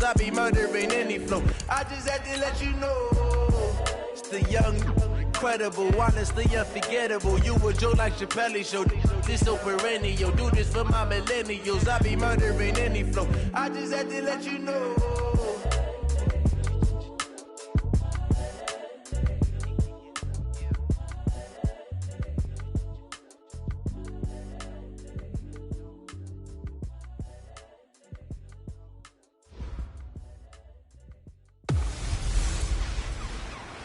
I be murdering any flow. I just had to let you know. It's the young, incredible, honestly unforgettable. You a joke like Chappelle Show. This so perennial. Do this for my millennials. I be murdering any flow. I just had to let you know.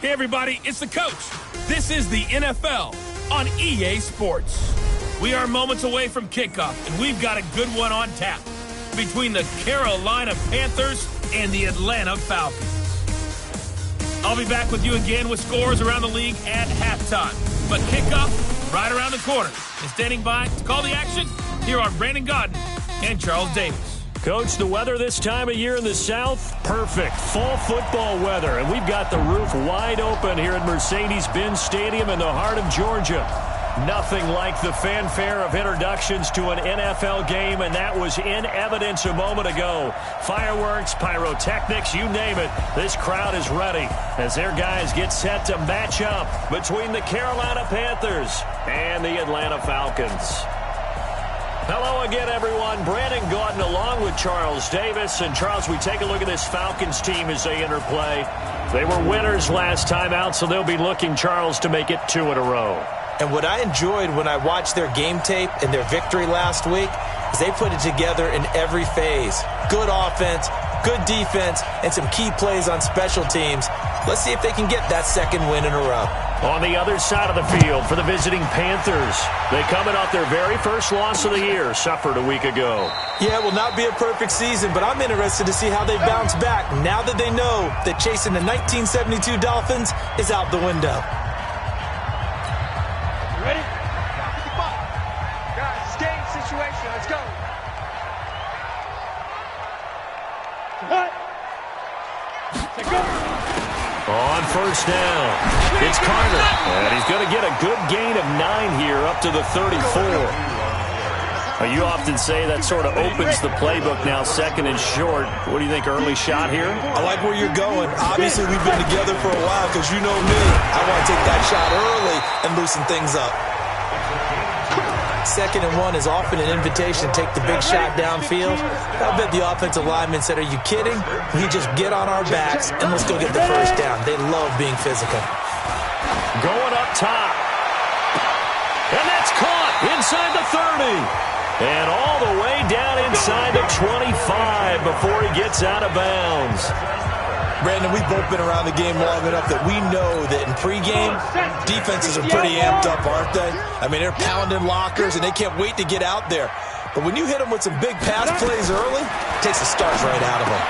Hey everybody, it's the coach. This is the NFL on EA Sports. We are moments away from kickoff, and we've got a good one on tap between the Carolina Panthers and the Atlanta Falcons. I'll be back with you again with scores around the league at halftime. But kickoff right around the corner. And standing by to call the action, here are Brandon Godden and Charles Davis. Coach, the weather this time of year in the South, perfect. Fall football weather, and we've got the roof wide open here at Mercedes-Benz Stadium in the heart of Georgia. Nothing like the fanfare of introductions to an NFL game, and that was in evidence a moment ago. Fireworks, pyrotechnics, you name it. This crowd is ready as their guys get set to match up between the Carolina Panthers and the Atlanta Falcons. Hello again, everyone. Brandon Gaudin along with Charles Davis. And, Charles, we take a look at this Falcons team as they enter play. They were winners last time out, so they'll be looking, Charles, to make it 2 in a row. And what I enjoyed when I watched their game tape and their victory last week is they put it together in every phase. Good offense, good defense, and some key plays on special teams. Let's see if they can get that second win in a row. On the other side of the field for the visiting Panthers, they coming off their very first loss of the year, suffered a week ago. Yeah, it will not be a perfect season, but I'm interested to see how they bounce back now that they know that chasing the 1972 Dolphins is out the window. Ready? Guys, it's game situation. Let's go. What? Go. On first down, it's Carter, and he's going to get a good gain of 9 here up to the 34. You often say that sort of opens the playbook now, second and short. What do you think, early shot here? I like where you're going. Obviously, we've been together for a while because you know me. I want to take that shot early and loosen things up. 2nd and 1 is often an invitation to take the big shot downfield. I bet the offensive lineman said, are you kidding? We just get on our backs and let's go get the first down. They love being physical. Going up top. And that's caught inside the 30. And all the way down inside the 25 before he gets out of bounds. Brandon, we've both been around the game long enough that we know that in pregame, defenses are pretty amped up, aren't they? I mean, they're pounding lockers, and they can't wait to get out there. But when you hit them with some big pass plays early, it takes the starch right out of them.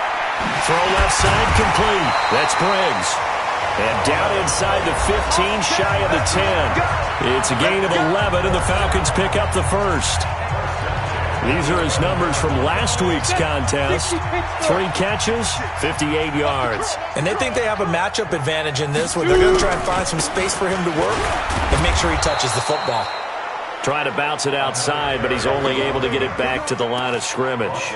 Throw left side complete. That's Briggs. And down inside the 15, shy of the 10. It's a gain of 11, and the Falcons pick up the first. These are his numbers from last week's contest. 3 catches, 58 yards. And they think they have a matchup advantage in this one. They're going to try and find some space for him to work and make sure he touches the football. Trying to bounce it outside, but he's only able to get it back to the line of scrimmage.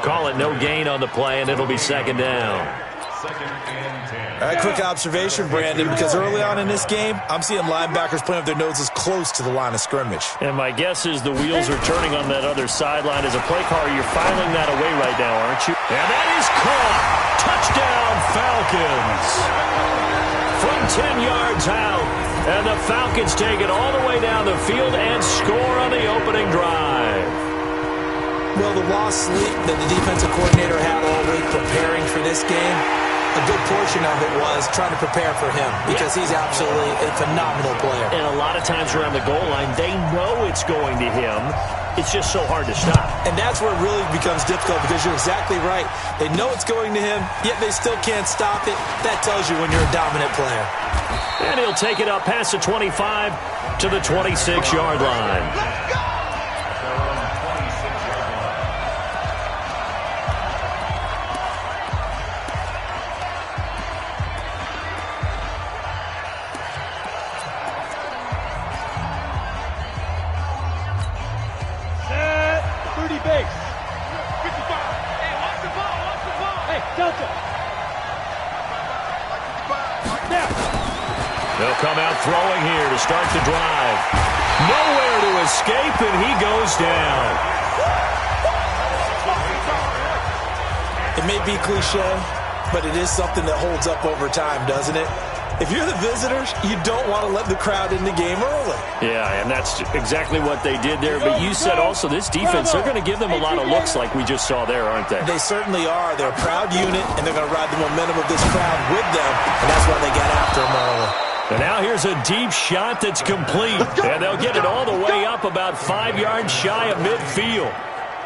Call it no gain on the play, and it'll be 2nd down. All right, quick observation, Brandon, because early on in this game, I'm seeing linebackers playing with their noses close to the line of scrimmage. And my guess is the wheels are turning on that other sideline. As a play caller, you're filing that away right now, aren't you? And that is caught. Touchdown, Falcons. From 10 yards out, and the Falcons take it all the way down the field and score on the opening drive. Well, the lost sleep that the defensive coordinator had all week preparing for this game, a good portion of it was trying to prepare for him because he's absolutely a phenomenal player. And a lot of times around the goal line, they know it's going to him. It's just so hard to stop. And that's where it really becomes difficult because you're exactly right. They know it's going to him, yet they still can't stop it. That tells you when you're a dominant player. And he'll take it up past the 25 to the 26-yard line. Base. 55. Hey, watch the ball, watch the They'll come out throwing here to start the drive. Nowhere to escape, and he goes down. It may be cliche, but it is something that holds up over time, doesn't it? If you're the visitors, you don't want to let the crowd in the game early. Yeah, and that's exactly what they did there. But you said also this defense, they're going to give them a lot of looks like we just saw there, aren't they? They certainly are. They're a proud unit, and they're going to ride the momentum of this crowd with them, and that's why they got after them early. And now here's a deep shot that's complete. And they'll get it all the way up about 5 yards shy of midfield.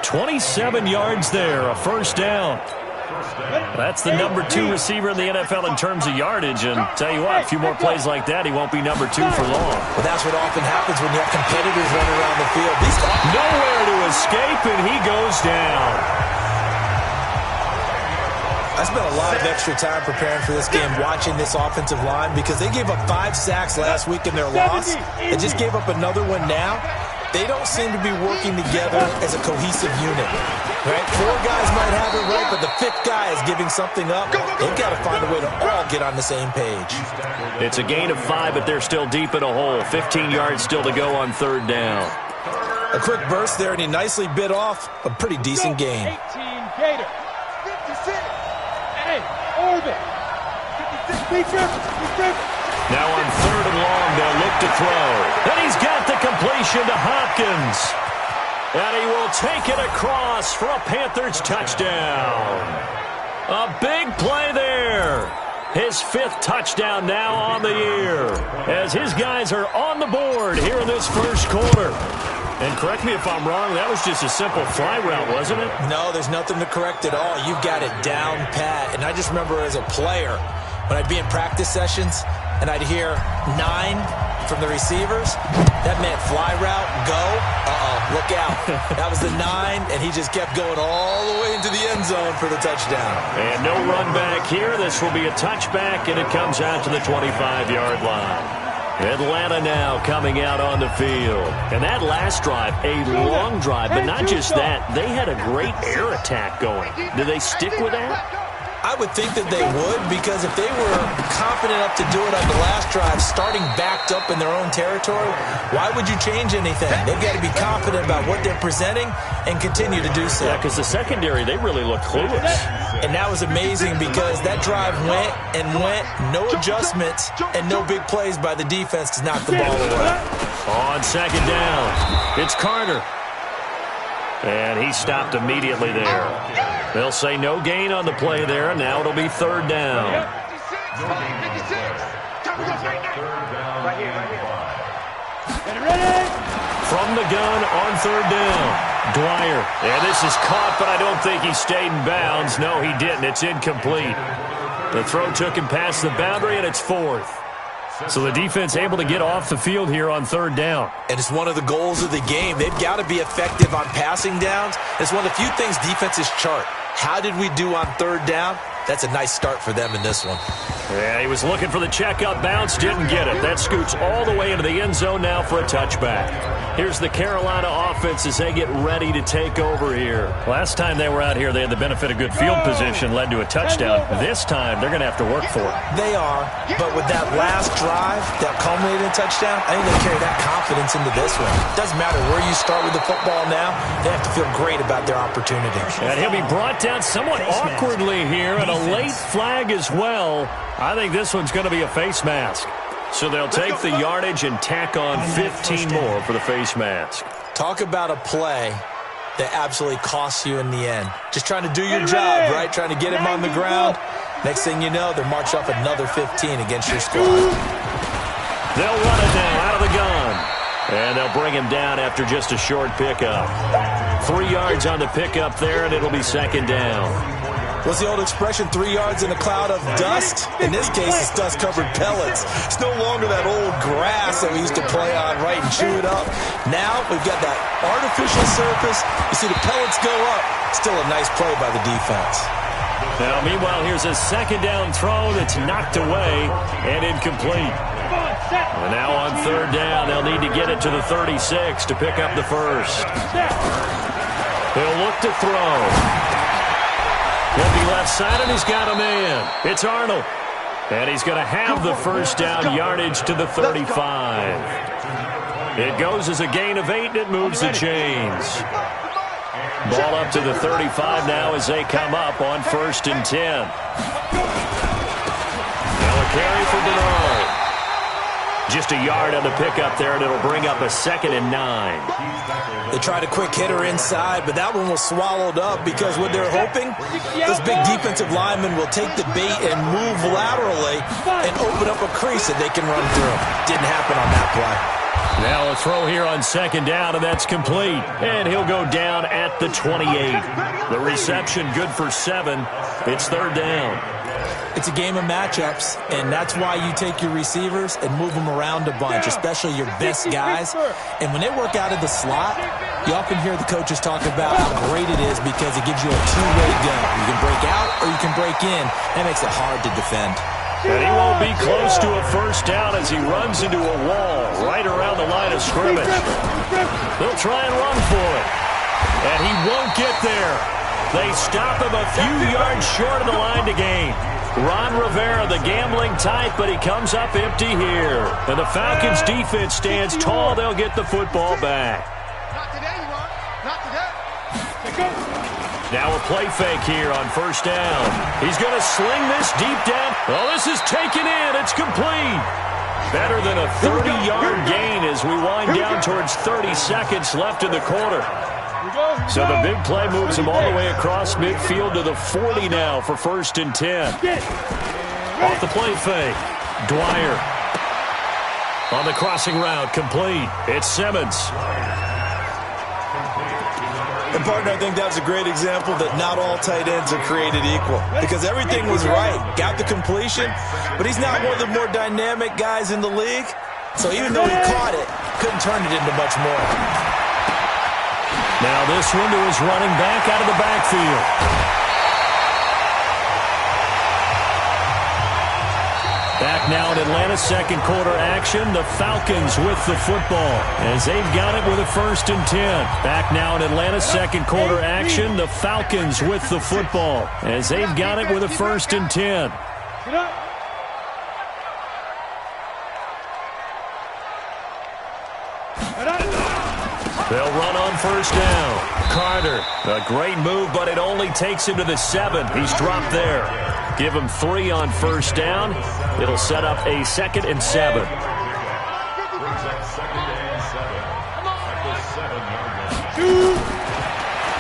27 yards there, a first down. That's the number 2 receiver in the NFL in terms of yardage. And tell you what, a few more plays like that, he won't be number 2 for long. Well, that's what often happens when you have competitors running around the field. Nowhere to escape, and he goes down. I spent a lot of extra time preparing for this game watching this offensive line because they gave up 5 sacks last week in their loss. They just gave up another one now. They don't seem to be working together as a cohesive unit. Right? 4 guys might have it right, but the 5th guy is giving something up. They've got to find a way to all get on the same page. It's a gain of 5, but they're still deep in a hole. 15 yards still to go on 3rd down. A quick burst there, and he nicely bit off a pretty decent gain. 18 Gator. 56. Hey, Orbit. 56. Now on 3rd and long, they'll look to throw. And he's got the completion to Hopkins. And he will take it across for a Panthers touchdown. A big play there. His 5th touchdown now on the year, as his guys are on the board here in this first quarter. And correct me if I'm wrong, that was just a simple fly route, wasn't it? No, there's nothing to correct at all. You've got it down pat. And I just remember as a player, when I'd be in practice sessions, and I'd hear 9 from the receivers, that meant fly route, go, look out. That was the 9, and he just kept going all the way into the end zone for the touchdown. And no run back here. This will be a touchback, and it comes out to the 25-yard line. Atlanta now coming out on the field. And that last drive, a long drive, but not just that. They had a great air attack going. Do they stick with that? I would think that they would, because if they were confident enough to do it on the last drive, starting backed up in their own territory, why would you change anything? They've got to be confident about what they're presenting and continue to do so. Yeah, because the secondary, they really look clueless. And that was amazing because that drive went and went, no adjustments, and no big plays by the defense to knock the ball away. On 2nd down, it's Carter. And he stopped immediately there. They'll say no gain on the play there. Now it'll be 3rd down. From the gun on 3rd down. Dwyer. Yeah, this is caught, but I don't think he stayed in bounds. No, he didn't. It's incomplete. The throw took him past the boundary, and it's 4th. So the defense able to get off the field here on 3rd down. And it's one of the goals of the game. They've got to be effective on passing downs. It's one of the few things defenses chart. How did we do on 3rd down? That's a nice start for them in this one. Yeah, he was looking for the checkup bounce, didn't get it. That scoots all the way into the end zone now for a touchback. Here's the Carolina offense as they get ready to take over here. Last time they were out here, they had the benefit of good field position, led to a touchdown. This time, they're going to have to work for it. They are, but with that last drive, that culminated in a touchdown, I think they carry that confidence into this one. Doesn't matter where you start with the football now, they have to feel great about their opportunity. And he'll be brought down somewhat awkwardly here, and a late flag as well. I think this one's going to be a face mask. So they'll take the yardage and tack on 15 more for the face mask. Talk about a play that absolutely costs you in the end. Just trying to do your job, right? Trying to get him on the ground. Next thing you know, they're marching off another 15 against your squad. They'll run it now out of the gun. And they'll bring him down after just a short pickup. 3 yards on the pickup there, and it'll be 2nd down. What's the old expression, 3 yards in a cloud of dust? In this case, it's dust-covered pellets. It's no longer that old grass that we used to play on, right, and chew it up. Now we've got that artificial surface. You see the pellets go up. Still a nice play by the defense. Now, meanwhile, here's a 2nd down throw that's knocked away and incomplete. And now on 3rd down, they'll need to get it to the 36 to pick up the first. They'll look to throw. He'll be left side, and he's got a man. It's Arnold. And he's going to have the first down yardage to the 35. It goes as a gain of 8, and it moves the chains. Ball up to the 35 now as they come up on 1st and 10. Now a carry for Bernard. Just a yard on the pickup there, and it'll bring up a 2nd and 9. They tried a quick hitter inside, but that one was swallowed up because what they're hoping, those big defensive linemen will take the bait and move laterally and open up a crease that they can run through. Didn't happen on that play. Now a throw here on 2nd down, and that's complete. And he'll go down at the 28. The reception good for 7. It's 3rd down. It's a game of matchups, and that's why you take your receivers and move them around a bunch, especially your best guys. And when they work out of the slot, you often hear the coaches talk about how great it is because it gives you a two-way go. You can break out or you can break in. That makes it hard to defend. And he won't be close to a first down as he runs into a wall right around the line of scrimmage. They'll try and run for it. And he won't get there. They stop him a few yards short of the line to gain. Ron Rivera, the gambling type, but he comes up empty here. And the Falcons' defense stands tall. They'll get the football back. Not today, you are. Not today. Now a play fake here on 1st down. He's going to sling this deep down. Oh, this is taken in. It's complete. Better than a 30-yard gain as we wind down towards 30 seconds left in the quarter. So the big play moves him all the way across midfield to the 40 now for 1st and 10. Off the play fake. Dwyer. On the crossing route, complete. It's Simmons. And, partner, I think that was a great example that not all tight ends are created equal because everything was right. Got the completion, but he's not one of the more dynamic guys in the league. So even though he caught it, couldn't turn it into much more. Now this one to his running back out of the backfield. Back now in Atlanta's 2nd quarter action. The Falcons with the football as they've got it with a 1st and 10. Back now in Atlanta's 2nd quarter action. The Falcons with the football as they've got it with a 1st and 10. They'll run on 1st down. Carter, a great move, but it only takes him to the 7. He's dropped there. Give him 3 on 1st down. It'll set up a 2nd and 7.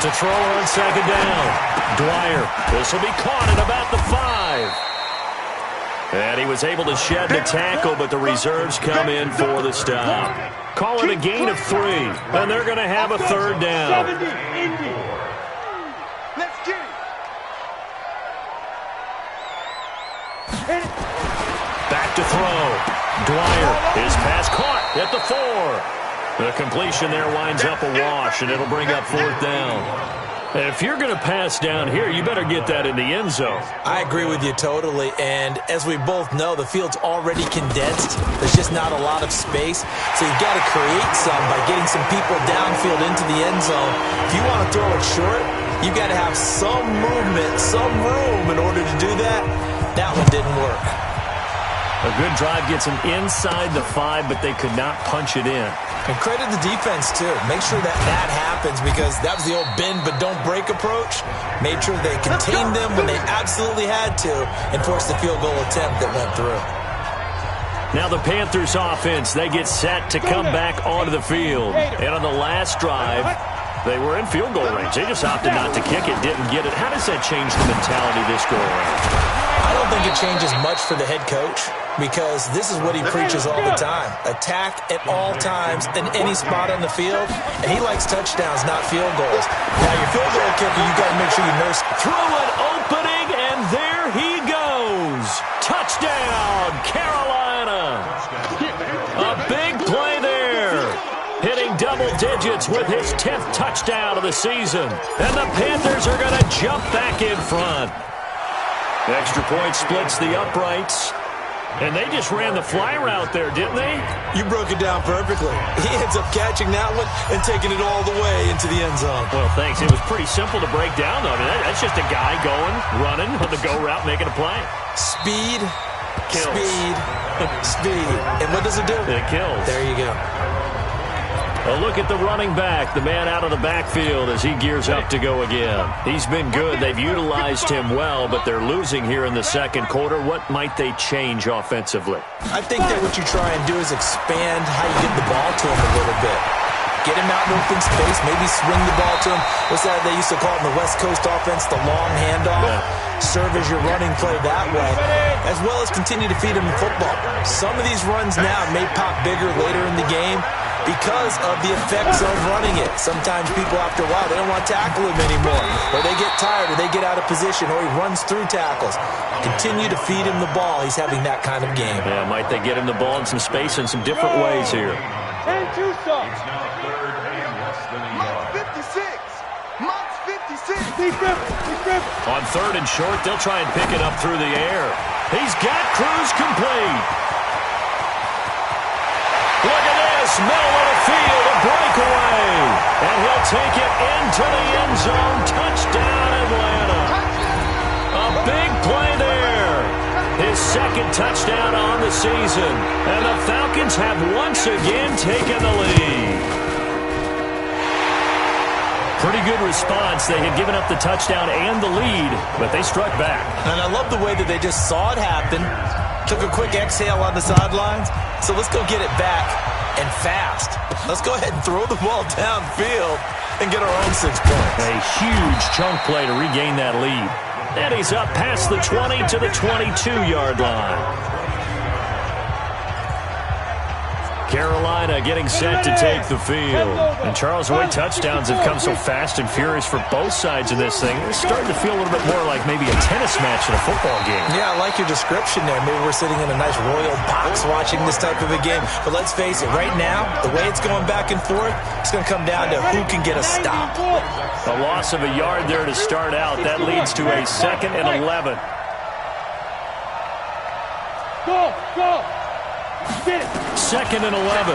To throw on 2nd down. Dwyer. This will be caught at about the 5. And he was able to shed the tackle, but the reserves come in for the stop. Call it a gain of 3, and they're going to have a 3rd down. Let's get it. Back to throw. Dwyer, his pass caught at the 4. The completion there winds up a wash, and it'll bring up 4th down. If you're going to pass down here, you better get that in the end zone. I agree with you totally, and as we both know, the field's already condensed. There's just not a lot of space, so you've got to create some by getting some people downfield into the end zone. If you want to throw it short, you've got to have some movement, some room in order to do that. That one didn't work. A good drive gets them inside the 5, but they could not punch it in. And credit the defense, too. Make sure that that happens because that was the old bend but don't break approach. Made sure they contained them when they absolutely had to and forced the field goal attempt that went through. Now the Panthers offense, they get set to come back onto the field. And on the last drive, they were in field goal range. They just opted not to kick it, didn't get it. How does that change the mentality this go around? I don't think it changes much for the head coach because this is what he preaches all the time. Attack at all times in any spot on the field, and he likes touchdowns, not field goals. Now, your field goal kicker, you got to make sure you nurse. Through an opening, and there he goes. Touchdown, Carolina. A big play there. Hitting double digits with his 10th touchdown of the season. And the Panthers are going to jump back in front. Extra point splits the uprights. And they just ran the fly route there, didn't they? You broke it down perfectly. He ends up catching that one and taking it all the way into the end zone. Well, thanks. It was pretty simple to break down, though. I mean, that's just a guy going, running on the go route, making a play. Speed, kills. Speed, speed. And what does it do? It kills. There you go. A look at the running back, the man out of the backfield as he gears up to go again. He's been good. They've utilized him well, but they're losing here in the second quarter. What might they change offensively? I think that what you try and do is expand how you get the ball to him a little bit. Get him out in open space, maybe swing the ball to him. What's that they used to call it in the West Coast offense, the long handoff? Yeah. Serve as your running play that way, as well as continue to feed him the football. Some of these runs now may pop bigger later in the game because of the effects of running it. Sometimes people, after a while, they don't want to tackle him anymore, or they get tired, or they get out of position, or he runs through tackles. Continue to feed him the ball. He's having that kind of game. Yeah, might they get him the ball in some space in some different ways here. And two stops. Mott's 56. Mott's 56. He's ripping. On third and short, they'll try and pick it up through the air. He's got Cruz complete. Look at this, middle of the field, a breakaway. And he'll take it into the end zone. Touchdown, Atlanta. A big play there. His second touchdown on the season. And the Falcons have once again taken the lead. Pretty good response. They had given up the touchdown and the lead, but they struck back. And I love the way that they just saw it happen, took a quick exhale on the sidelines. So let's go get it back, and fast. Let's go ahead and throw the ball downfield and get our own 6 points. A huge chunk play to regain that lead. And he's up past the 20 to the 22-yard line. Carolina getting set to take the field. And Charles, the way touchdowns have come so fast and furious for both sides of this thing, it's starting to feel a little bit more like maybe a tennis match in a football game. Yeah, I like your description there. Maybe we're sitting in a nice royal box watching this type of a game. But let's face it, right now, the way it's going back and forth, it's going to come down to who can get a stop. A loss of a yard there to start out. That leads to a 2nd and 11. Go. Get it. 2nd and 11.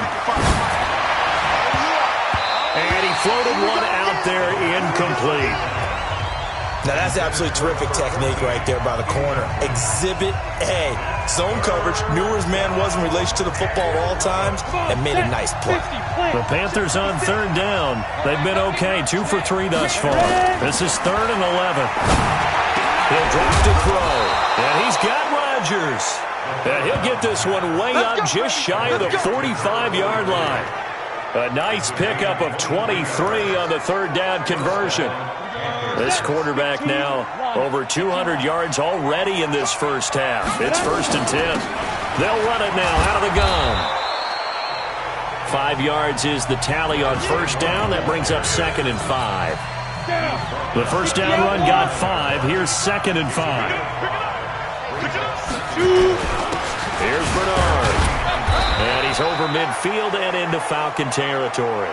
And he floated one out there, incomplete. Now that's absolutely terrific technique right there by the corner. Exhibit A. Zone coverage, knew where his man was in relation to the football at all times, and made a nice play. The Panthers on 3rd down. They've been okay, 2 for 3 thus far. This is 3rd and 11. He'll drop to throw. And he's got Rodgers. And he'll get this one way up just shy of the 45-yard line. A nice pickup of 23 on the 3rd down conversion. This quarterback now over 200 yards already in this first half. It's 1st and 10. They'll run it now out of the gun. 5 yards is the tally on 1st down. That brings up 2nd and 5. The 1st down run got 5. Here's 2nd and 5. Here's Bernard. And he's over midfield and into Falcon territory.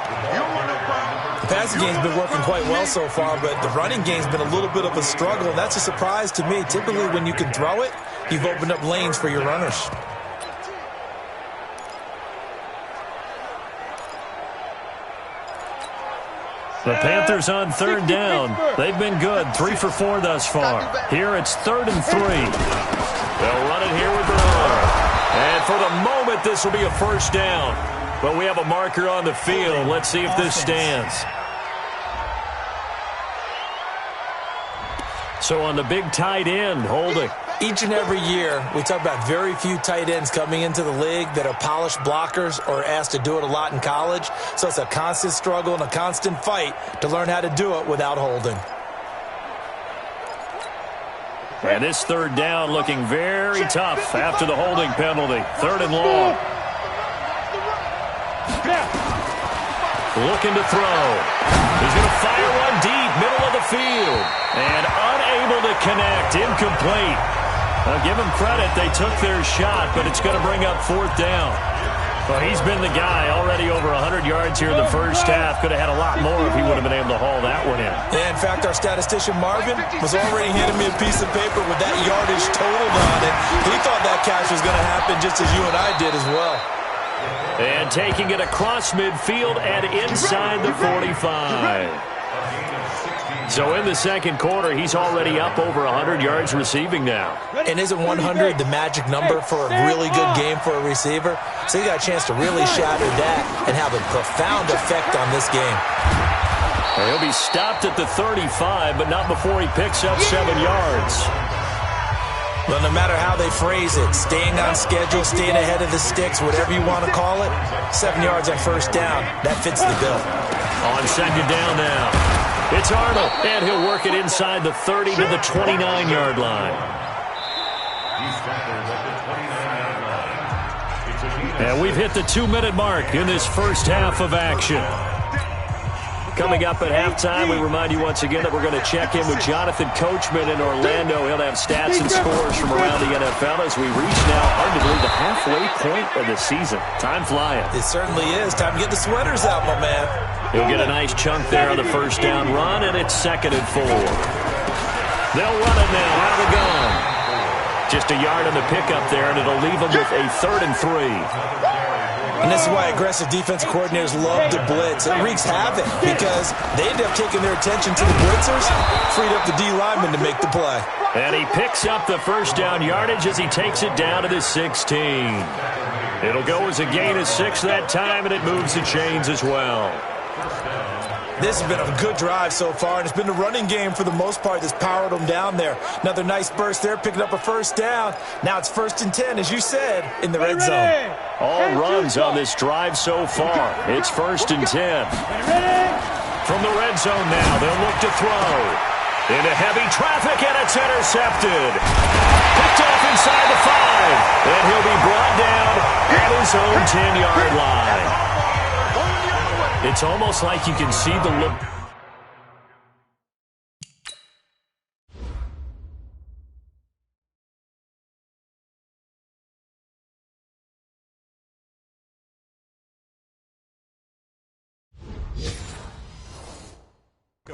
The passing game's been working quite well so far, but the running game's been a little bit of a struggle, and that's a surprise to me. Typically, when you can throw it, you've opened up lanes for your runners. The Panthers on 3rd down. They've been good, 3 for 4 thus far. Here it's 3rd and 3. They'll run it here with Bernard. And for the moment, this will be a 1st down. But we have a marker on the field. Let's see if this stands. So on the big tight end, holding. Each and every year, we talk about very few tight ends coming into the league that are polished blockers or asked to do it a lot in college. So it's a constant struggle and a constant fight to learn how to do it without holding. And this 3rd down looking very tough after the holding penalty. 3rd and long. Looking to throw. He's going to fire one deep, middle of the field. And unable to connect, incomplete. I'll give them credit. They took their shot, but it's going to bring up 4th down. Well, he's been the guy already over 100 yards here in the first half. Could have had a lot more if he would have been able to haul that one in. Yeah, in fact, our statistician Marvin was already handing me a piece of paper with that yardage totaled on it. He thought that catch was going to happen just as you and I did as well. And taking it across midfield and inside the 45. So in the second quarter, he's already up over 100 yards receiving now. And isn't 100 the magic number for a really good game for a receiver? So he got a chance to really shatter that and have a profound effect on this game. He'll be stopped at the 35, but not before he picks up 7 yards. Well, no matter how they phrase it, staying on schedule, staying ahead of the sticks, whatever you want to call it, 7 yards on first down, that fits the bill. On second down now, it's Arnold, and he'll work it inside the 30 to the 29-yard line. And we've hit the 2-minute mark in this first half of action. Coming up at halftime, we remind you once again that we're going to check in with Jonathan Coachman in Orlando. He'll have stats and scores from around the NFL as we reach now, arguably, the halfway point of the season. Time flying. It certainly is. Time to get the sweaters out, my man. He'll get a nice chunk there on the first down run, and it's 2nd and 4. They'll run it now out of the gun. Just a yard on the pickup there, and it'll leave them with a 3rd and 3. And this is why aggressive defensive coordinators love to blitz. It wreaks havoc because they end up taking their attention to the blitzers, freed up the D lineman to make the play. And he picks up the first down yardage as he takes it down to the 16. It'll go as a gain of 6 that time, and it moves the chains as well. This has been a good drive so far, and it's been the running game for the most part that's powered them down there. Another nice burst there, picking up a first down. Now it's 1st and 10, as you said, in the red zone. All runs on this drive so far. It's 1st and 10. From the red zone now, they'll look to throw. Into heavy traffic, and it's intercepted. Picked off inside the 5. And he'll be brought down at his own 10-yard line. It's almost like you can see the look.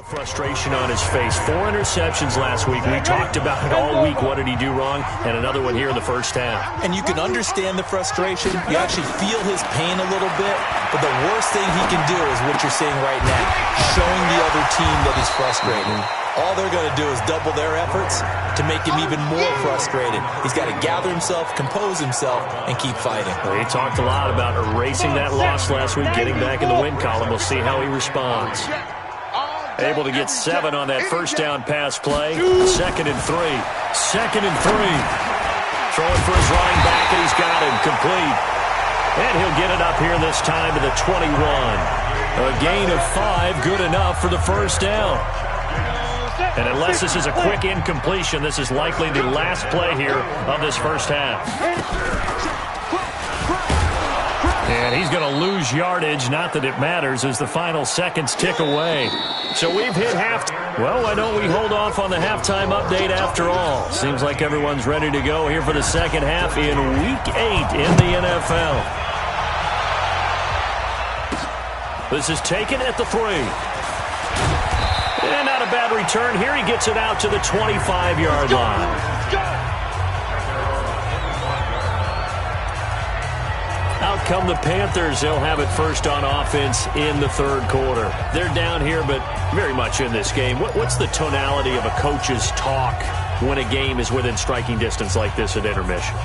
Frustration on his face. 4 interceptions last week. We talked about it all week. What did he do wrong? And another one here in the first half. And you can understand the frustration. You actually feel his pain a little bit. But the worst thing he can do is what you're seeing right now, showing the other team that he's frustrated. All they're going to do is double their efforts to make him even more frustrated. He's got to gather himself, compose himself, and keep fighting. Well, he talked a lot about erasing that loss last week, getting back in the win column. We'll see how he responds. Able to get 7 on that first down pass play. 2nd and 3. 2nd and 3. Throwing for his running back, and he's got him complete. And he'll get it up here this time to the 21. A gain of 5, good enough for the first down. And unless this is a quick incompletion, this is likely the last play here of this first half. And he's going to lose yardage, not that it matters, as the final seconds tick away. So we've hit halftime. Well, why don't we hold off on the halftime update after all? Seems like everyone's ready to go here for the second half in Week 8 in the NFL. This is taken at the 3. And not a bad return here. He gets it out to the 25-yard line. Out come the Panthers. They'll have it first on offense in the third quarter. They're down here, but very much in this game. What's the tonality of a coach's talk when a game is within striking distance like this at intermission?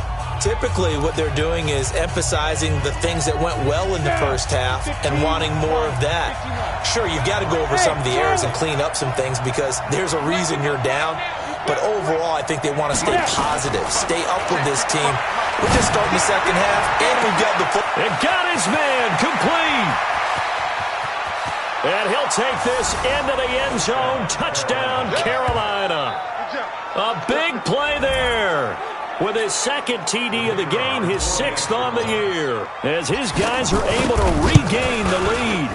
Typically, what they're doing is emphasizing the things that went well in the first half and wanting more of that. Sure, you've got to go over some of the errors and clean up some things because there's a reason you're down. But overall, I think they want to stay positive, stay up with this team. We're just starting the second half, and we've got the football. And got his man complete. And he'll take this into the end zone. Touchdown, Carolina. A big play there. With his 2nd TD of the game, his 6th on the year. As his guys are able to regain the lead.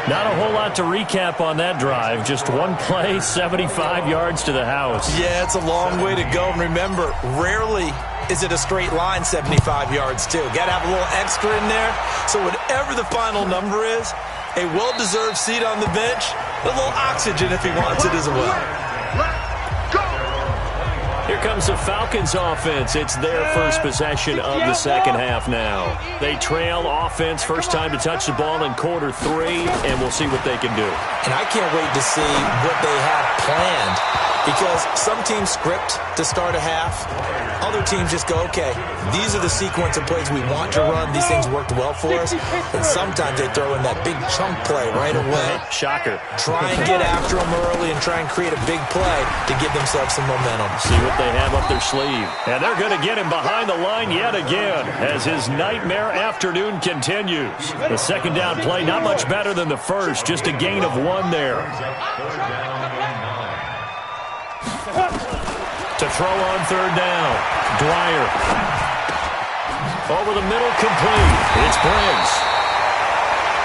Not a whole lot to recap on that drive. Just one play, 75 yards to the house. Yeah, it's a long way to go. And remember, rarely is it a straight line 75 yards, too? Got to have a little extra in there. So whatever the final number is, a well-deserved seat on the bench, a little oxygen if he wants it as well. Here comes the Falcons offense. It's their first possession of the second half now. They trail offense, first time to touch the ball in quarter 3, and we'll see what they can do. And I can't wait to see what they have planned, because some teams script to start a half. Other teams just go, okay, these are the sequence of plays we want to run. These things worked well for us. And sometimes they throw in that big chunk play right away. Shocker. Try and get after them early and try and create a big play to give themselves some momentum. See what they have up their sleeve. And they're going to get him behind the line yet again as his nightmare afternoon continues. The second down play, not much better than the first, just a gain of 1 there. To throw on third down, Dwyer. Over the middle, complete. It's Briggs.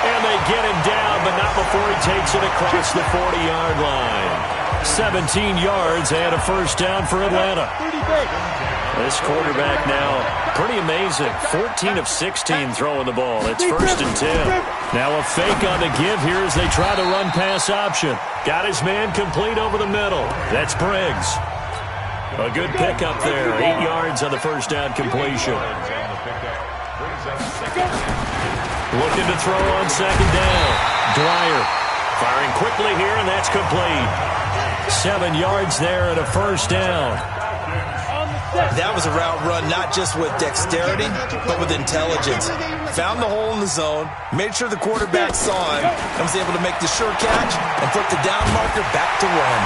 And they get him down, but not before he takes it across the 40-yard line. 17 yards and a first down for Atlanta. This quarterback now, pretty amazing. 14 of 16 throwing the ball. It's first and 10. Now a fake on the give here as they try the run-pass option. Got his man complete over the middle. That's Briggs. A good pickup there. 8 yards on the first down completion. Looking to throw on second down. Dwyer firing quickly here, and that's complete. 7 yards there and a first down. That was a route run not just with dexterity, but with intelligence. Found the hole in the zone, made sure the quarterback saw him, and was able to make the sure catch and flip the down marker back to run.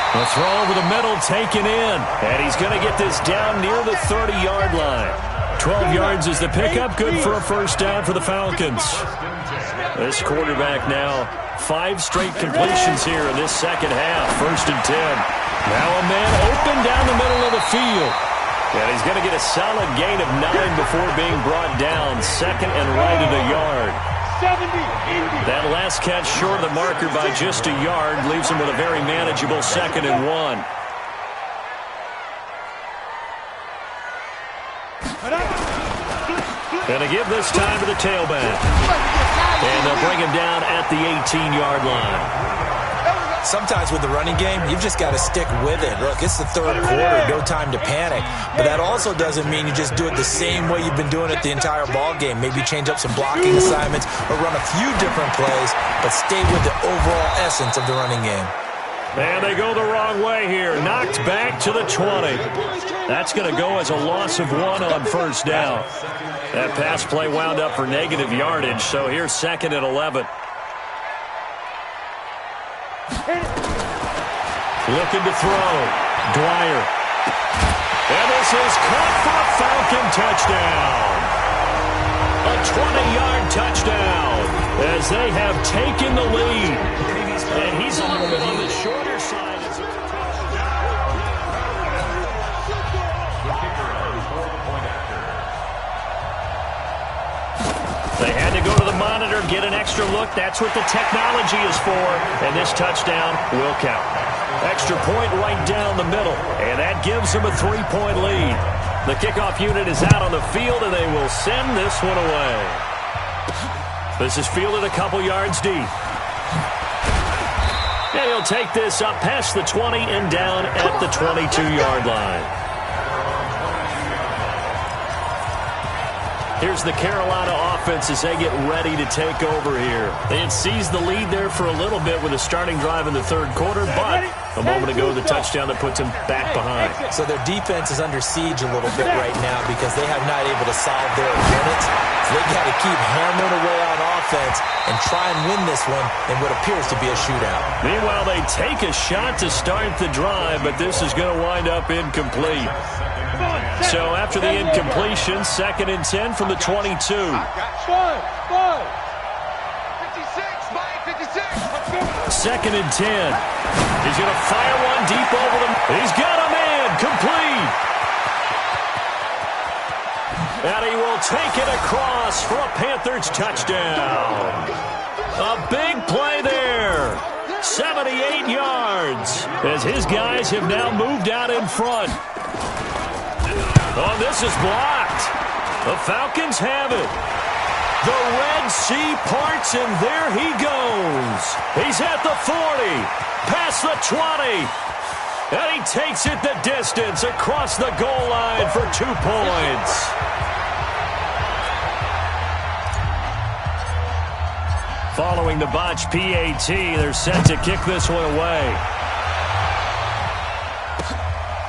A throw over the middle taken in, and he's going to get this down near the 30-yard line. 12 yards is the pickup, good for a first down for the Falcons. This quarterback now, 5 straight completions here in this second half, first and 10. Now a man open down the middle of the field. And he's going to get a solid gain of 9 before being brought down, second and right at a yard. That last catch short of the marker by just a yard leaves him with a very manageable second and 1. And a give this time to the tailback. And they'll bring him down at the 18-yard line. Sometimes with the running game, you've just got to stick with it. Look, it's the third quarter, no time to panic. But that also doesn't mean you just do it the same way you've been doing it the entire ball game. Maybe change up some blocking assignments or run a few different plays, but stay with the overall essence of the running game. And they go the wrong way here. Knocked back to the 20. That's going to go as a loss of 1 on first down. That pass play wound up for negative yardage, so here's second and 11. Looking to throw. Dwyer. And this is caught for a Falcon touchdown. A 20-yard touchdown as they have taken the lead. And he's a little bit on the shorter side. They had to go to the monitor, get an extra look. That's what the technology is for. And this touchdown will count. Extra point right down the middle. And that gives them a 3-point lead. The kickoff unit is out on the field, and they will send this one away. This is fielded a couple yards deep. And he'll take this up past the 20 and down at the 22-yard line. Here's the Carolina offense as they get ready to take over here. They had seized the lead there for a little bit with a starting drive in the third quarter, but a moment ago the touchdown that puts them back behind. So their defense is under siege a little bit right now because they have not able to solve their opponents. So they got to keep hammering away on offense and try and win this one in what appears to be a shootout. Meanwhile, they take a shot to start the drive, but this is going to wind up incomplete. So after the incompletion, second and 10 from the 22. 56, Second and 10. He's going to fire one deep over them. He's got a man complete. And he will take it across for a Panthers touchdown. A big play there. 78 yards as his guys have now moved out in front. Oh, this is blocked. The Falcons have it. The Red Sea parts, and there he goes. He's at the 40, past the 20, and he takes it the distance across the goal line for 2 points. Following the botched PAT, they're set to kick this one away.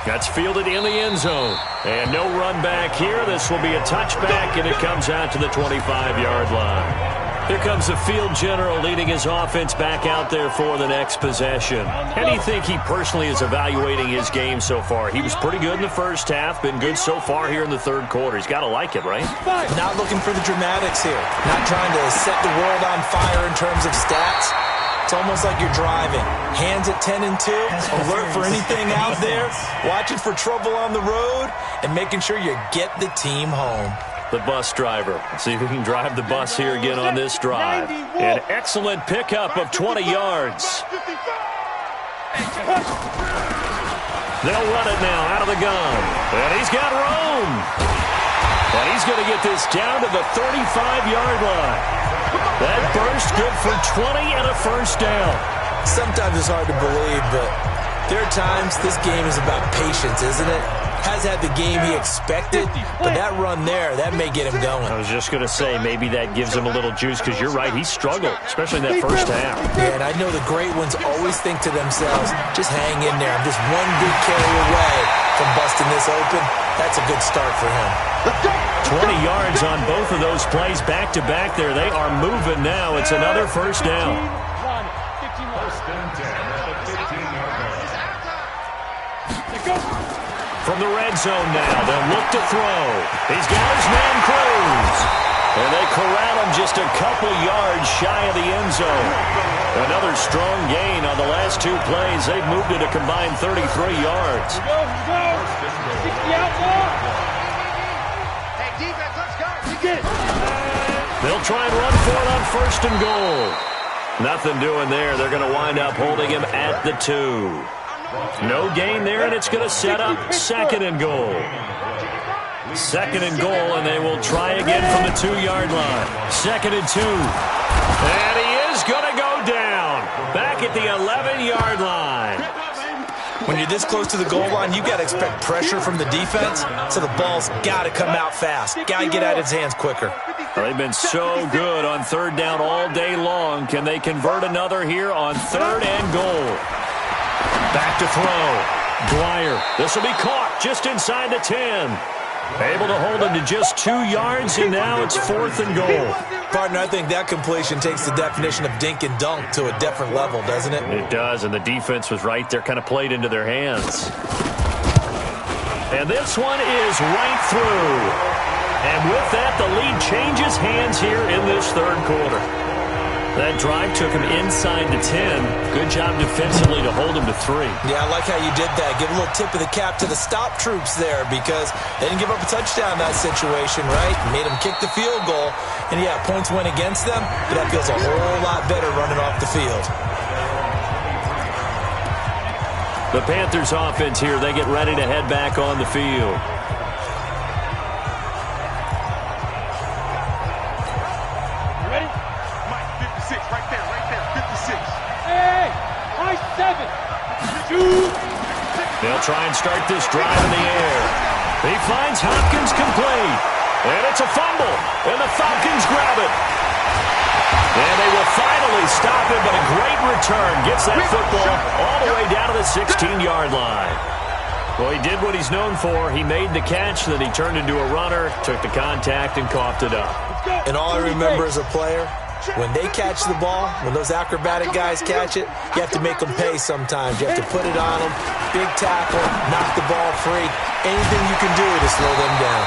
That's fielded in the end zone. And no run back here. This will be a touchback, and it comes out to the 25-yard line. Here comes the field general leading his offense back out there for the next possession. How do you think he personally is evaluating his game so far? He was pretty good in the first half, been good so far here in the third quarter. He's got to like it, right? Not looking for the dramatics here. Not trying to set the world on fire in terms of stats. It's almost like you're driving. Hands at 10 and 2, alert for anything out there, watching for trouble on the road, and making sure you get the team home. The bus driver. Let's see if he can drive the bus here again on this drive. An excellent pickup of 20 yards. They'll run it now out of the gun. And he's got room. And he's going to get this down to the 35-yard line. That burst good for 20 and a first down. Sometimes it's hard to believe, but there are times this game is about patience, isn't it? Has had the game he expected, but that run there, that may get him going. I was just going to say, maybe that gives him a little juice, because you're right, he struggled, especially in that first half. Yeah, and I know the great ones always think to themselves, just hang in there. I'm just one good carry away from busting this open. That's a good start for him. 20 yards on both of those plays back-to-back there. They are moving now. It's another first down. From the red zone now, they'll look to throw. He's got his man Cruz. And they corral him just a couple yards shy of the end zone. Another strong gain on the last 2 plays. They've moved it a combined 33 yards. They'll try and run for it on first and goal. Nothing doing there. They're going to wind up holding him at the 2. No gain there, and it's going to set up second and goal. Second and goal, and they will try again from the 2-yard line. Second and 2. And he is going to go down. Back at the 11-yard line. When you're this close to the goal line, you got to expect pressure from the defense, so the ball's got to come out fast. Got to get out of his hands quicker. Well, they've been so good on third down all day long. Can they convert another here on third and goal? Back to throw. Dwyer. This will be caught just inside the 10. Able to hold him to just 2 yards, and now it's fourth and goal. Partner, I think that completion takes the definition of dink and dunk to a different level, doesn't it? It does, and the defense was right there, kind of played into their hands. And this one is right through. And with that, the lead changes hands here in this third quarter. That drive took him inside the 10. Good job defensively to hold him to 3. Yeah, I like how you did that. Give a little tip of the cap to the stop troops there, because they didn't give up a touchdown in that situation, right? Made them kick the field goal. And, yeah, points went against them, but that feels a whole lot better running off the field. The Panthers offense here, they get ready to head back on the field. They'll try and start this drive in the air. He finds Hopkins complete. And it's a fumble. And the Falcons grab it. And they will finally stop him, but a great return. Gets that football all the way down to the 16-yard line. Well, he did what he's known for. He made the catch, then he turned into a runner, took the contact, and coughed it up. And all I remember as a player, when they catch the ball, when those acrobatic guys catch it, you have to make them pay sometimes. You have to put it on them, big tackle, knock the ball free. Anything you can do to slow them down.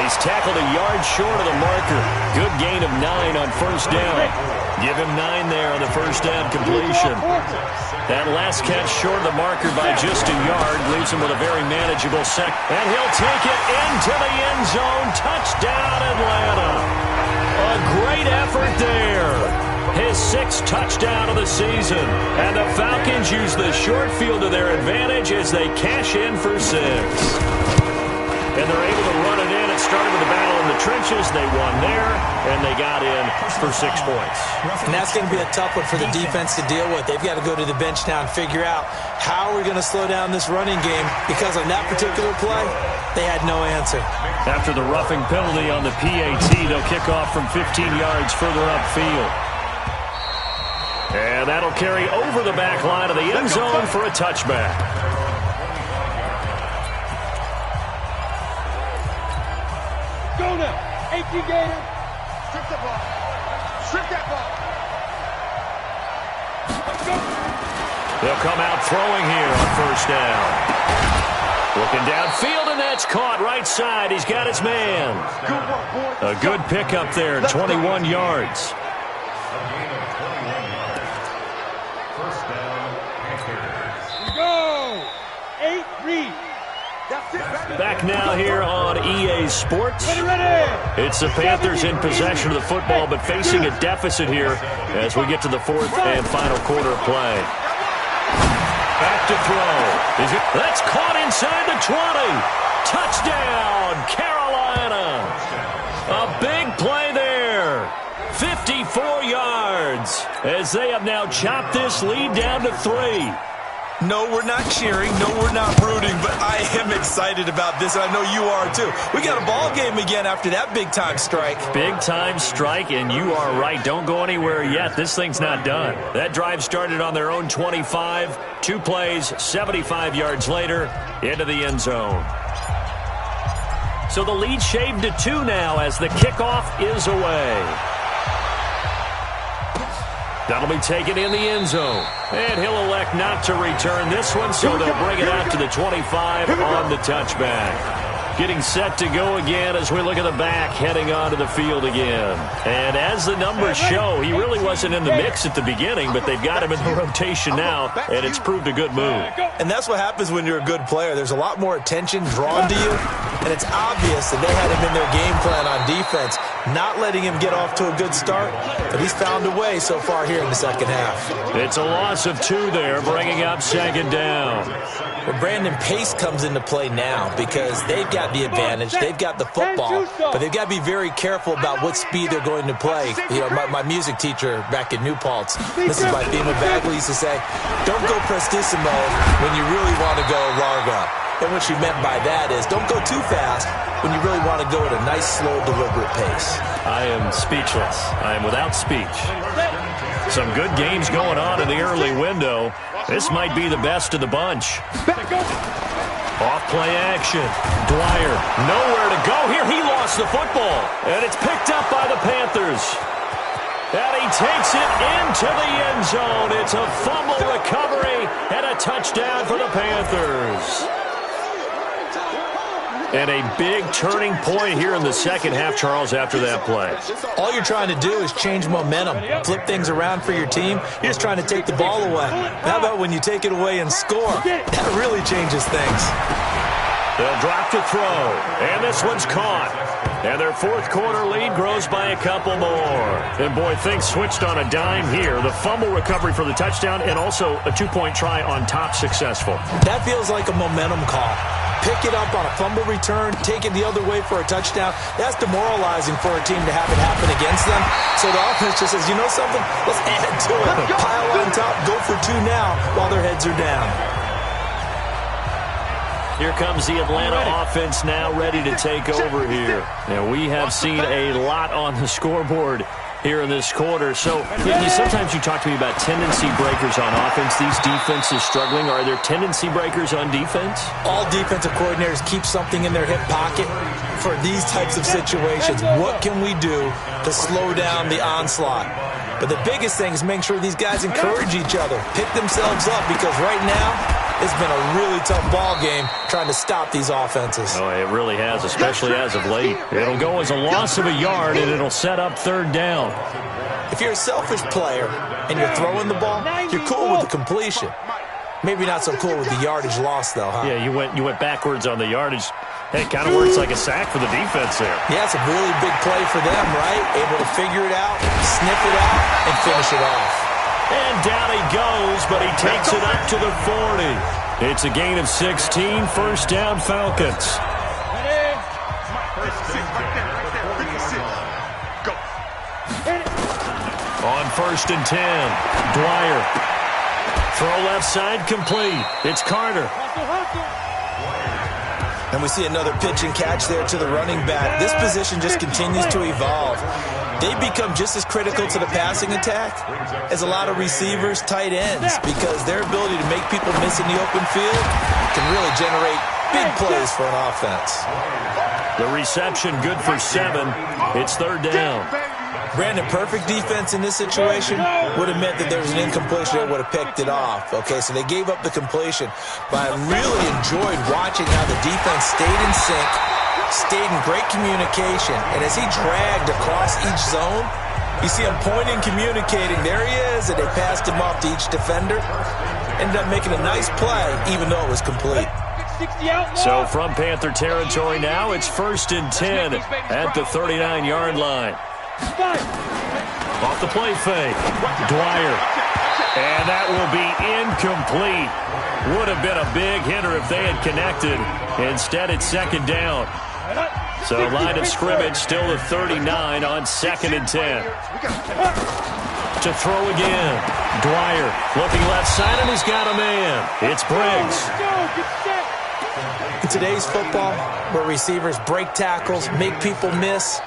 He's tackled a yard short of the marker. Good gain of 9 on first down. Give him 9 there on the first down completion. That last catch short of the marker by just a yard leaves him with a very manageable sec. And he'll take it into the end zone. Touchdown, Atlanta. A great effort there. His 6th touchdown of the season. And the Falcons use the short field to their advantage as they cash in for 6. and they're able to run it in. It started with a battle in the trenches. They won there, and they got in for 6 points. And that's going to be a tough one for the defense to deal with. They've got to go to the bench now and figure out how we're going to slow down this running game, because on that particular play, they had no answer. After the roughing penalty on the PAT, they'll kick off from 15 yards further upfield. And that'll carry over the back line of the end zone for a touchback. Go now. 18 Gator. Strip the ball. Strip that ball. Let's go. They'll come out throwing here on first down. Looking downfield, and that's caught right side. He's got his man. Good work, boy. A good pickup there, 21 yards. Go. 8 read. That's it. Back now here on EA Sports. Ready. It's the Panthers in possession of the football, but facing a deficit here as we get to the fourth and final quarter of play. Back to throw. That's caught inside the 20. Touchdown, Carolina. A big play there. 54 yards as they have now chopped this lead down to 3. No, we're not cheering. No, we're not rooting, but I am excited about this, and I know you are too. We got a ball game again after that big-time strike. Big-time strike, and you are right. Don't go anywhere yet. This thing's not done. That drive started on their own 25. 2 plays, 75 yards later, into the end zone. So the lead shaved to 2 now as the kickoff is away. That'll be taken in the end zone. And he'll elect not to return this one, so they'll bring it out to the 25 on the touchback. Getting set to go again as we look at the back, heading onto the field again. And as the numbers show, he really wasn't in the mix at the beginning, but they've got him in the rotation now, and it's proved a good move. And that's what happens when you're a good player. There's a lot more attention drawn to you, and it's obvious that they had him in their game plan on defense, not letting him get off to a good start, but he's found a way so far here in the second half. It's a loss of 2 there, bringing up second down. Well, Brandon, pace comes into play now because they've got the advantage. They've got the football, but they've got to be very careful about what speed they're going to play. You know, my music teacher back in New Paltz, this is my theme of Bagley, used to say, don't go prestissimo when you really want to go largo. And what she meant by that is don't go too fast when you really want to go at a nice, slow, deliberate pace. I am speechless. I am without speech. Some good games going on in the early window. This might be the best of the bunch. Off play action. Dwyer, nowhere to go here. He lost the football, and it's picked up by the Panthers. And he takes it into the end zone. It's a fumble recovery and a touchdown for the Panthers. And a big turning point here in the second half, Charles, after that play. All you're trying to do is change momentum, flip things around for your team. You're just trying to take the ball away. How about when you take it away and score? That really changes things. They'll drop to throw, and this one's caught. And their fourth quarter lead grows by a couple more. And, boy, things switched on a dime here. The fumble recovery for the touchdown and also a 2-point try on top successful. That feels like a momentum call. Pick it up on a fumble return, take it the other way for a touchdown. That's demoralizing for a team to have it happen against them. So the offense just says, you know something? Let's add to it. Pile on top, go for 2 now while their heads are down. Here comes the Atlanta offense now ready to take over here. And we have seen a lot on the scoreboard here in this quarter. So sometimes you talk to me about tendency breakers on offense. These defenses struggling. Are there tendency breakers on defense? All defensive coordinators keep something in their hip pocket for these types of situations. What can we do to slow down the onslaught? But the biggest thing is make sure these guys encourage each other, pick themselves up, because right now it's been a really tough ball game trying to stop these offenses. Oh, it really has, especially as of late. It'll go as a loss of a yard, and it'll set up third down. If you're a selfish player and you're throwing the ball, you're cool with the completion. Maybe not so cool with the yardage loss, though, huh? Yeah, you went backwards on the yardage. Hey, it kind of works like a sack for the defense there. Yeah, it's a really big play for them, right? Able to figure it out, sniff it out, and finish it off. And down he goes, but he takes it up to the 40. It's a gain of 16, first down Falcons. Go. On 1st and 10, Dwyer. Throw left side complete. It's Carter. And we see another pitch and catch there to the running back. This position just continues to evolve. They become just as critical to the passing attack as a lot of receivers, tight ends, because their ability to make people miss in the open field can really generate big plays for an offense. The reception good for 7. It's 3rd down. Brandon, perfect defense in this situation would have meant that there was an incompletion that would have picked it off. Okay, so they gave up the completion, but I really enjoyed watching how the defense stayed in sync, stayed in great communication, and as he dragged across each zone, you see him pointing, communicating. There he is, and they passed him off to each defender. Ended up making a nice play, even though it was complete. So from Panther territory now, it's 1st and 10 at the 39-yard line. Off the play fake, Dwyer. And that will be incomplete. Would have been a big hitter if they had connected. Instead, it's 2nd down. So line of scrimmage still the 39 on 2nd and 10. To throw again. Dwyer looking left side, and he's got a man. It's Briggs. In today's football, where receivers break tackles, make people miss,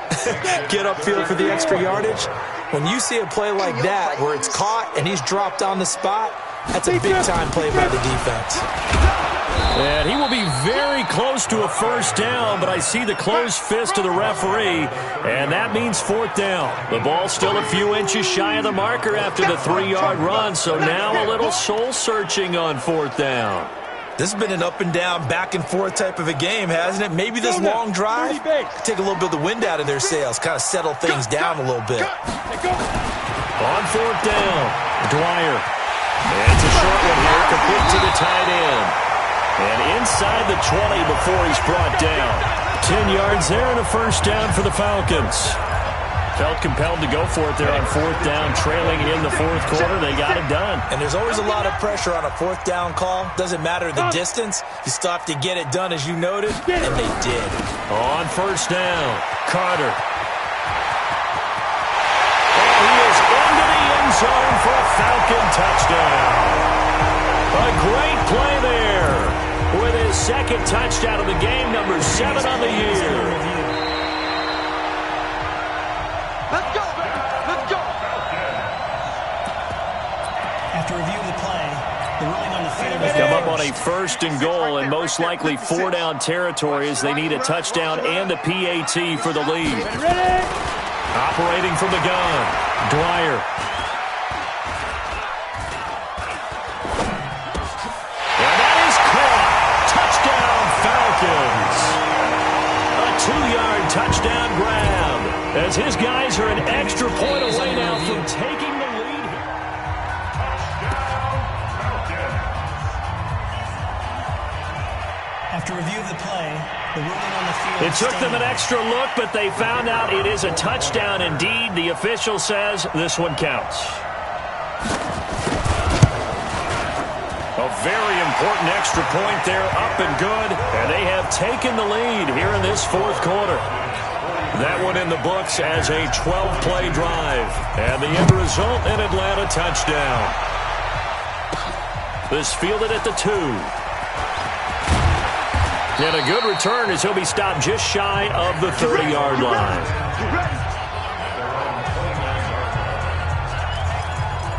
get upfield for the extra yardage, when you see a play like that where it's caught and he's dropped on the spot, that's a big-time play by the defense. And he will be very close to a 1st down, but I see the closed fist of the referee, and that means 4th down. The ball's still a few inches shy of the marker after the 3-yard run, so now a little soul-searching on 4th down. This has been an up-and-down, back-and-forth type of a game, hasn't it? Maybe this long drive take a little bit of the wind out of their sails, kind of settle things down a little bit. On 4th down, Dwyer. And it's a short one here, complete to the tight end. And inside the 20 before he's brought down. 10 yards there and a 1st down for the Falcons. Felt compelled to go for it there on 4th down, trailing in the 4th quarter. They got it done. And there's always a lot of pressure on a 4th down call. Doesn't matter the distance. You still have to get it done, as you noted, and they did. On 1st down, Carter. And he is into the end zone for a Falcon touchdown. A great play there with his 2nd touchdown of the game, number 7 on the year. Let's go! Let's go! After review of the play, the ruling on the field... Come up on a 1st and goal and most likely 4-down territory as they need a touchdown and a PAT for the lead. Operating from the gun, Dwyer. And that is caught. Touchdown, Falcons. A 2-yard touchdown grab as his guys are an extra point away now from taking the lead. After review of the play, the ruling on the field... It took them an extra look, but they found out it is a touchdown indeed. The official says this one counts. A very important extra point there, up and good. And they have taken the lead here in this 4th quarter. That one in the books as a 12-play drive. And the end result, an Atlanta touchdown. This fielded at the 2. And a good return as he'll be stopped just shy of the 30-yard line.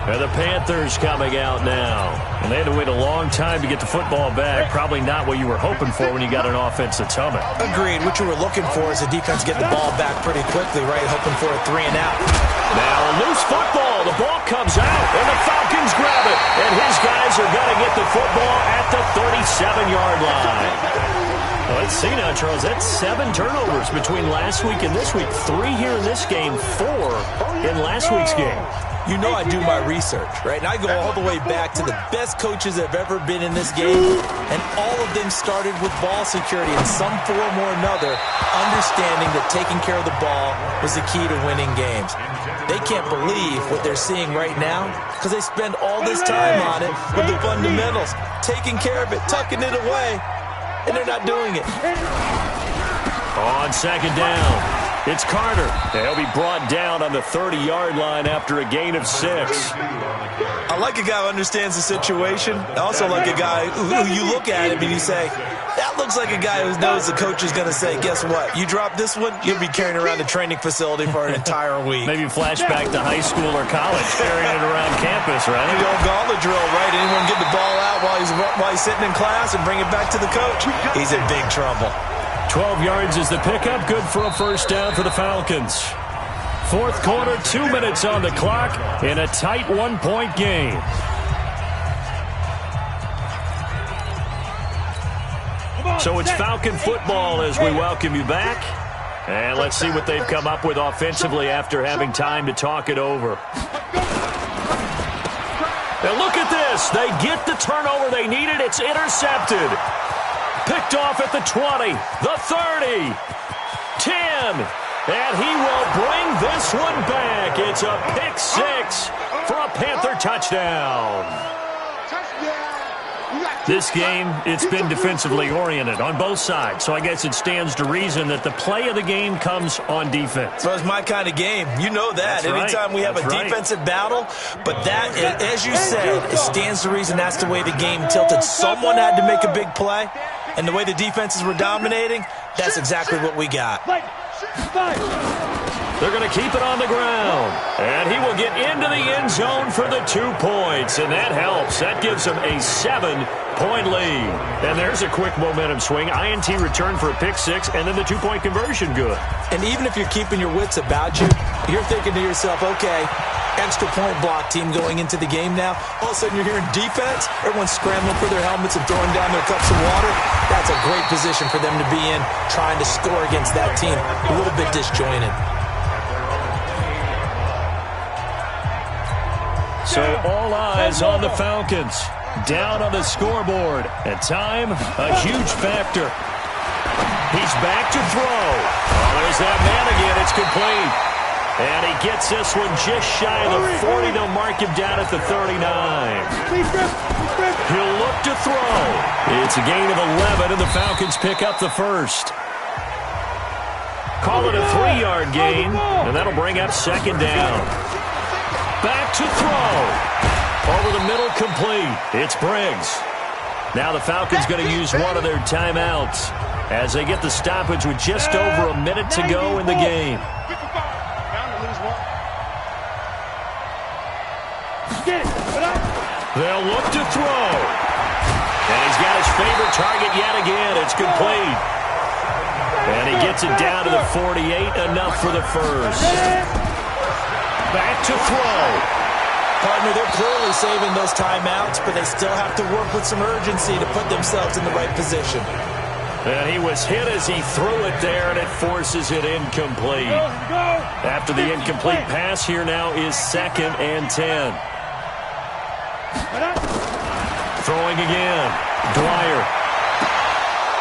And the Panthers coming out now. And they had to wait a long time to get the football back. Probably not what you were hoping for when you got an offense that's humming. Agreed. What you were looking for is the defense get the ball back pretty quickly, right? Hoping for a 3 and out. Now a loose football. The ball comes out, and the Falcons grab it. And his guys are going to get the football at the 37-yard line. Well, let's see now, Charles. That's 7 turnovers between last week and this week. 3 here in this game, 4 in last week's game. You know I do my research, right? And I go all the way back to the best coaches that have ever been in this game, and all of them started with ball security in some form or another, understanding that taking care of the ball was the key to winning games. They can't believe what they're seeing right now because they spend all this time on it with the fundamentals, taking care of it, tucking it away, and they're not doing it. On second down, it's Carter. He'll be brought down on the 30-yard line after a gain of 6. I like a guy who understands the situation. I also like a guy who you look at him and you say, that looks like a guy who knows the coach is going to say, guess what? You drop this one, you'll be carrying around the training facility for an entire week. Maybe flashback to high school or college, carrying it around campus, right? The old gauntlet drill, right? Anyone get the ball out while he's sitting in class and bring it back to the coach? He's in big trouble. 12 yards is the pickup. Good for a first down for the Falcons. Fourth quarter, 2 minutes on the clock in a tight 1-point game. So it's Falcon football as we welcome you back. And let's see what they've come up with offensively after having time to talk it over. And look at this. They get the turnover they needed. It's intercepted. Picked off at the 20, the 30, 10, and he will bring this one back. It's a pick 6 for a Panther touchdown. This game, it's been defensively oriented on both sides, so I guess it stands to reason that the play of the game comes on defense. So it's my kind of game. You know that. Anytime we have a defensive battle, but that, as you said, it stands to reason that's the way the game tilted. Someone had to make a big play. And the way the defenses were dominating, that's exactly what we got. They're going to keep it on the ground. And he will get into the end zone for the 2 points. And that helps. That gives him a 7-point lead. And there's a quick momentum swing. INT return for a pick 6, and then the 2-point conversion good. And even if you're keeping your wits about you, you're thinking to yourself, okay, extra point block team going into the game now. All of a sudden you're hearing defense. Everyone's scrambling for their helmets and throwing down their cups of water. That's a great position for them to be in, trying to score against that team. A little bit disjointed. So all eyes on the Falcons. Down on the scoreboard. And time, a huge factor. He's back to throw. Oh, there's that man again. It's complete. And he gets this one just shy of the 40. They'll mark him down at the 39. He'll look to throw. It's a gain of 11, and the Falcons pick up the first. Call it a 3-yard gain, and that'll bring up second down. Back to throw. Over the middle, complete. It's Briggs. Now the Falcons going to use one of their timeouts as they get the stoppage with just over a minute to go in the game. They'll look to throw. And he's got his favorite target yet again. It's complete. And he gets it down to the 48, enough for the first. Back to throw. Partner, they're clearly saving those timeouts, but they still have to work with some urgency to put themselves in the right position. And he was hit as he threw it there, and it forces it incomplete. After the incomplete pass, here now is 2nd and 10. Throwing again. Dwyer.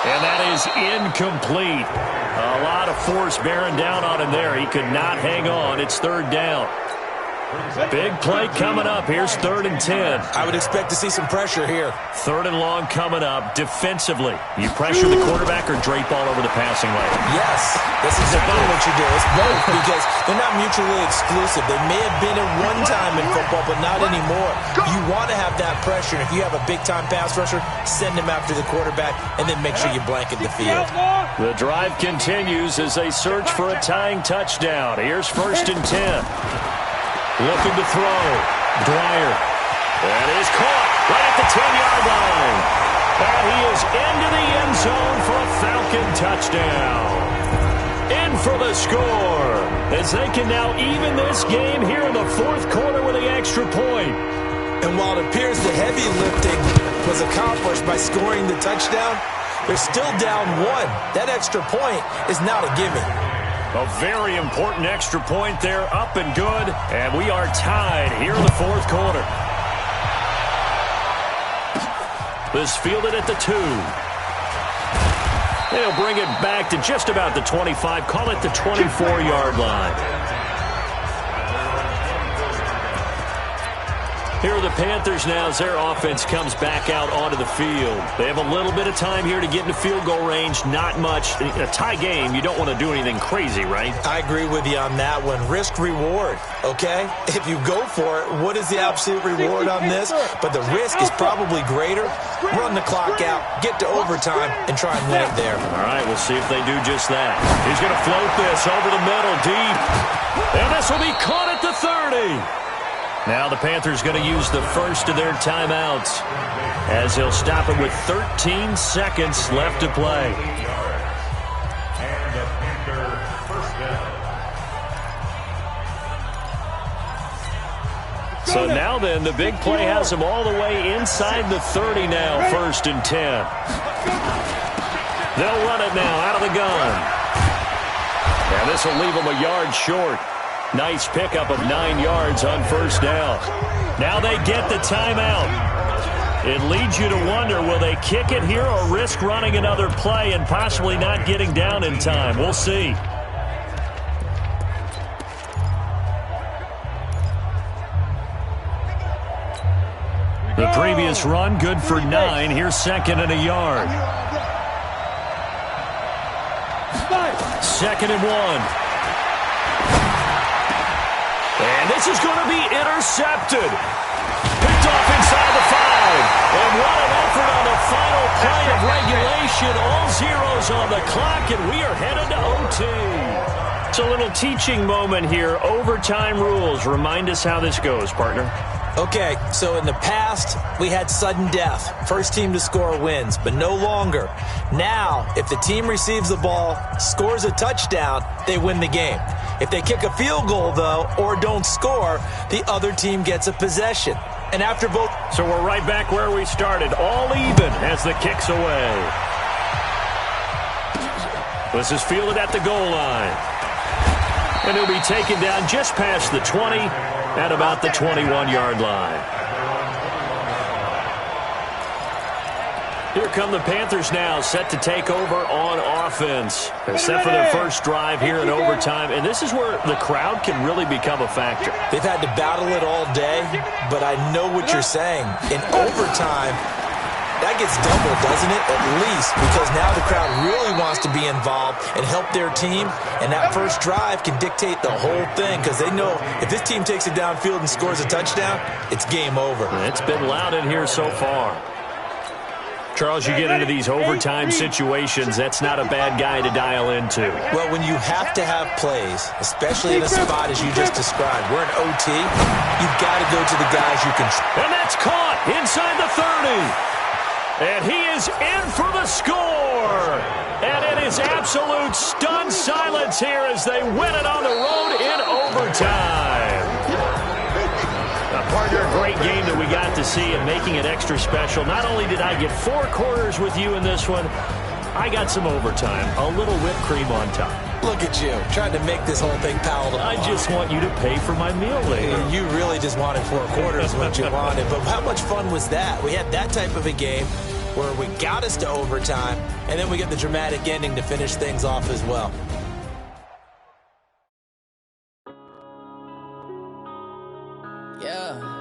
And that is incomplete. A lot of force bearing down on him there. He could not hang on. It's 3rd down. Big play coming up. Here's 3rd and 10. I would expect to see some pressure here. 3rd and long coming up. Defensively, you pressure the quarterback or drape all over the passing lane? Yes, that's exactly what you do. It's both, because they're not mutually exclusive. They may have been at one time in football, but not anymore. You want to have that pressure. And if you have a big-time pass rusher, send him after the quarterback, and then make sure you blanket the field. The drive continues as they search for a tying touchdown. Here's 1st and 10. Looking to throw. Dwyer. That is caught right at the 10-yard line. And he is into the end zone for a Falcon touchdown. In for the score, as they can now even this game here in the 4th quarter with the extra point. And while it appears the heavy lifting was accomplished by scoring the touchdown, they're still down 1. That extra point is not a gimme. A very important extra point there, up and good, and we are tied here in the 4th quarter. This fielded at the 2. They'll bring it back to just about the 25, call it the 24-yard line. Here are the Panthers now as their offense comes back out onto the field. They have a little bit of time here to get into field goal range. Not much. In a tie game, you don't want to do anything crazy, right? I agree with you on that one. Risk-reward, okay? If you go for it, what is the absolute reward on this? But the risk is probably greater. Run the clock out, get to overtime, and try and win it there. All right, we'll see if they do just that. He's going to float this over the middle, deep. And this will be caught at the 30. Now the Panthers going to use the first of their timeouts as he'll stop it with 13 seconds left to play. So now then, the big play has him all the way inside the 30 now, 1st and 10. They'll run it now out of the gun. And this will leave him a yard short. Nice pickup of 9 yards on 1st down. Now they get the timeout. It leads you to wonder, will they kick it here or risk running another play and possibly not getting down in time? We'll see. The previous run, good for 9. Here's 2nd and a yard. 2nd and 1. And this is going to be intercepted. Picked off inside the 5. And what an effort on the final play of regulation. All zeros on the clock, and we are headed to OT. It's a little teaching moment here. Overtime rules. Remind us how this goes, partner. Okay, so in the past, we had sudden death. First team to score wins, but no longer. Now, if the team receives the ball, scores a touchdown, they win the game. If they kick a field goal, though, or don't score, the other team gets a possession. And after both... So we're right back where we started, all even as the kick's away. This is fielded at the goal line. And he'll be taken down just past the 20 at about the 21-yard line. Here come the Panthers now, set to take over on offense. They're set for their first drive here in overtime, and this is where the crowd can really become a factor. They've had to battle it all day, but I know what you're saying. In overtime, that gets doubled, doesn't it? At least, because now the crowd really wants to be involved and help their team, and that first drive can dictate the whole thing because they know if this team takes it downfield and scores a touchdown, it's game over. It's been loud in here so far. Charles, you get into these overtime situations, that's not a bad guy to dial into. Well, when you have to have plays, especially in a spot as you just described, we're in OT, you've got to go to the guys you can... And that's caught inside the 30. And he is in for the score. And it is absolute stunned silence here as they win it on the road in overtime. Partner, a great game that we got to see and making it extra special. Not only did I get 4 quarters with you in this one, I got some overtime, a little whipped cream on top. Look at you, trying to make this whole thing palatable. I just want you to pay for my meal later. You really just wanted 4 quarters what you wanted. But how much fun was that? We had that type of a game where we got us to overtime, and then we get the dramatic ending to finish things off as well. Yeah.